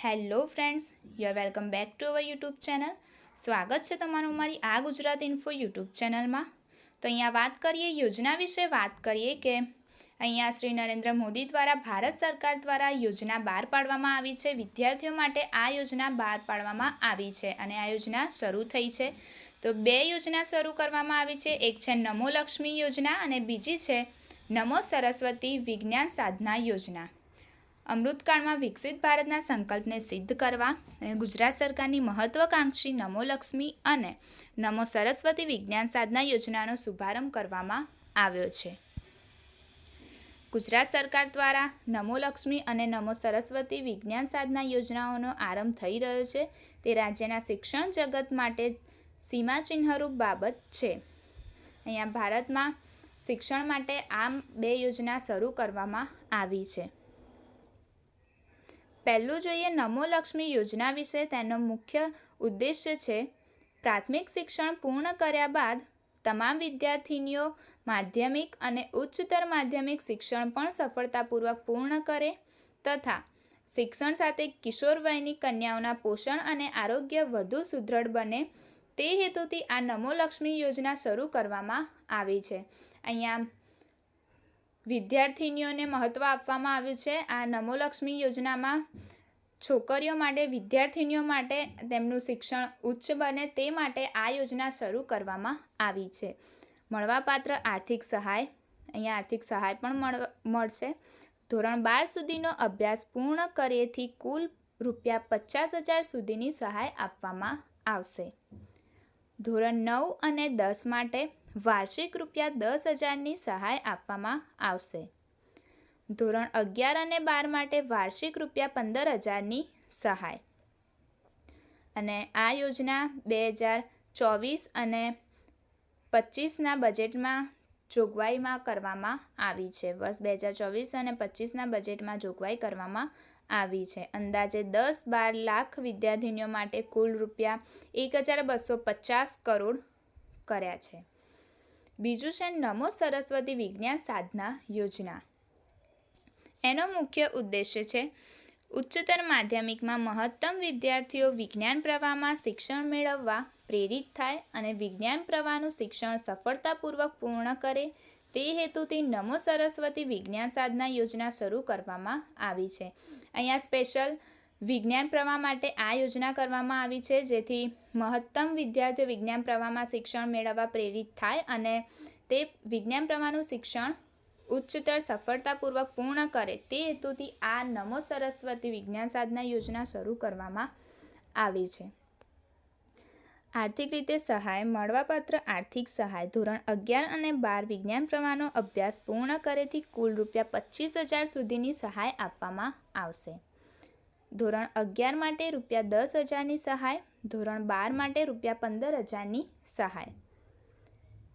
Hello friends, you are welcome back to our YouTube channel. સ્વાગત છે તમારું મારી આ ગુજરાત ઇન્ફો યુટ્યુબ ચેનલમાં. તો અહીંયા વાત કરીએ યોજના વિશે. વાત કરીએ કે અહીંયા શ્રી નરેન્દ્ર મોદી દ્વારા ભારત સરકાર દ્વારા યોજના બહાર પાડવામાં આવી છે. વિદ્યાર્થીઓ માટે આ યોજના બહાર પાડવામાં આવી છે અને આ યોજના શરૂ થઈ છે. તો બે યોજના શરૂ કરવામાં આવી છે. એક છે નમો લક્ષ્મી યોજના અને બીજી છે નમો સરસ્વતી વિજ્ઞાન સાધના યોજના. અમૃતકાળમાં વિકસિત ભારતના સંકલ્પને સિદ્ધ કરવા ગુજરાત સરકારની મહત્વાકાંક્ષી નમો લક્ષ્મી અને નમો સરસ્વતી વિજ્ઞાન સાધના યોજનાનો શુભારંભ કરવામાં આવ્યો છે. ગુજરાત સરકાર દ્વારા નમો લક્ષ્મી અને નમો સરસ્વતી વિજ્ઞાન સાધના યોજનાઓનો આરંભ થઈ રહ્યો છે. તે રાજ્યના શિક્ષણ જગત માટે સીમાચિહ્નરૂપ બાબત છે. અહીંયા ભારતમાં શિક્ષણ માટે આ બે યોજના શરૂ કરવામાં આવી છે. પહેલું જોઈએ નમો લક્ષ્મી યોજના વિશે. તેનો મુખ્ય ઉદ્દેશ્ય છે પ્રાથમિક શિક્ષણ પૂર્ણ કર્યા બાદ તમામ વિદ્યાર્થીનીઓ માધ્યમિક અને ઉચ્ચતર માધ્યમિક શિક્ષણ પણ સફળતાપૂર્વક પૂર્ણ કરે તથા શિક્ષણ સાથે કિશોર વયની કન્યાઓના પોષણ અને આરોગ્ય વધુ સુદૃઢ બને તે હેતુથી આ નમો લક્ષ્મી યોજના શરૂ કરવામાં આવી છે. અહીંયા વિદ્યાર્થીનીઓને મહત્ત્વ આપવામાં આવ્યું છે. આ નમો લક્ષ્મી યોજનામાં છોકરીઓ માટે વિદ્યાર્થીનીઓ માટે તેમનું શિક્ષણ ઉચ્ચ બને તે માટે આ યોજના શરૂ કરવામાં આવી છે. મળવાપાત્ર આર્થિક સહાય. અહીંયા આર્થિક સહાય પણ મળશે. ધોરણ 12 સુધીનો અભ્યાસ પૂર્ણ કર્યેથી કુલ ₹50,000 સુધીની સહાય આપવામાં આવશે. ધોરણ 9 અને 10 માટે વાર્ષિક ₹10,000ની સહાય આપવામાં આવશે. ધોરણ 11 અને 12 માટે વાર્ષિક ₹15,000ની સહાય. અને આ યોજના 2024 અને 25ના બજેટમાં જોગવાઈમાં કરવામાં આવી છે. વર્ષ 2024 અને 25ના બજેટમાં જોગવાઈ કરવામાં આવી છે. અંદાજે 10-12 લાખ વિદ્યાર્થીનીઓ માટે કુલ ₹1,250 કરોડ કર્યા છે. બીજું છે નમો સરસ્વતી વિજ્ઞાન સાધના યોજના. એનો મુખ્ય ઉદ્દેશ્ય છે ઉચ્ચતર માધ્યમિકમાં મહત્તમ વિદ્યાર્થીઓ વિજ્ઞાન પ્રવાહમાં શિક્ષણ મેળવવા પ્રેરિત થાય અને વિજ્ઞાન પ્રવાહનું શિક્ષણ સફળતાપૂર્વક પૂર્ણ કરે તે હેતુથી નમો સરસ્વતી વિજ્ઞાન સાધના યોજના શરૂ કરવામાં આવી છે. અહીંયા સ્પેશિયલ વિજ્ઞાન પ્રવાહ માટે આ યોજના કરવામાં આવી છે જેથી મહત્તમ વિદ્યાર્થીઓ વિજ્ઞાન પ્રવાહમાં શિક્ષણ મેળવવા પ્રેરિત થાય અને તે વિજ્ઞાન પ્રવાહનું શિક્ષણ ઉચ્ચતર સફળતાપૂર્વક પૂર્ણ કરે તે હેતુથી આ નમો સરસ્વતી વિજ્ઞાન સાધના યોજના શરૂ કરવામાં આવી છે. આર્થિક રીતે સહાય. મળવાપાત્ર આર્થિક સહાય. ધોરણ 11 અને 12 વિજ્ઞાન પ્રવાહનો અભ્યાસ પૂર્ણ કરેથી કુલ ₹25,000 સુધીની સહાય આપવામાં આવશે. ધોરણ 11 માટે ₹10,000ની સહાય. ધોરણ 12 માટે ₹15,000ની સહાય.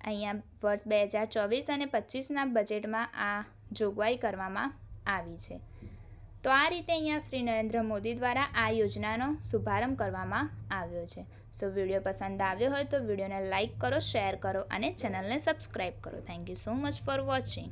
અહીંયા વર્ષ 2024 અને 25ના બજેટમાં આ જોગવાઈ કરવામાં આવી છે. તો આ રીતે અહીંયા શ્રી નરેન્દ્ર મોદી દ્વારા આ યોજનાનો શુભારંભ કરવામાં આવ્યો છે. સો વિડીયો પસંદ આવ્યો હોય તો વિડીયોને લાઇક કરો, શેર કરો અને ચેનલને સબસ્ક્રાઈબ કરો. Thank you so much for watching.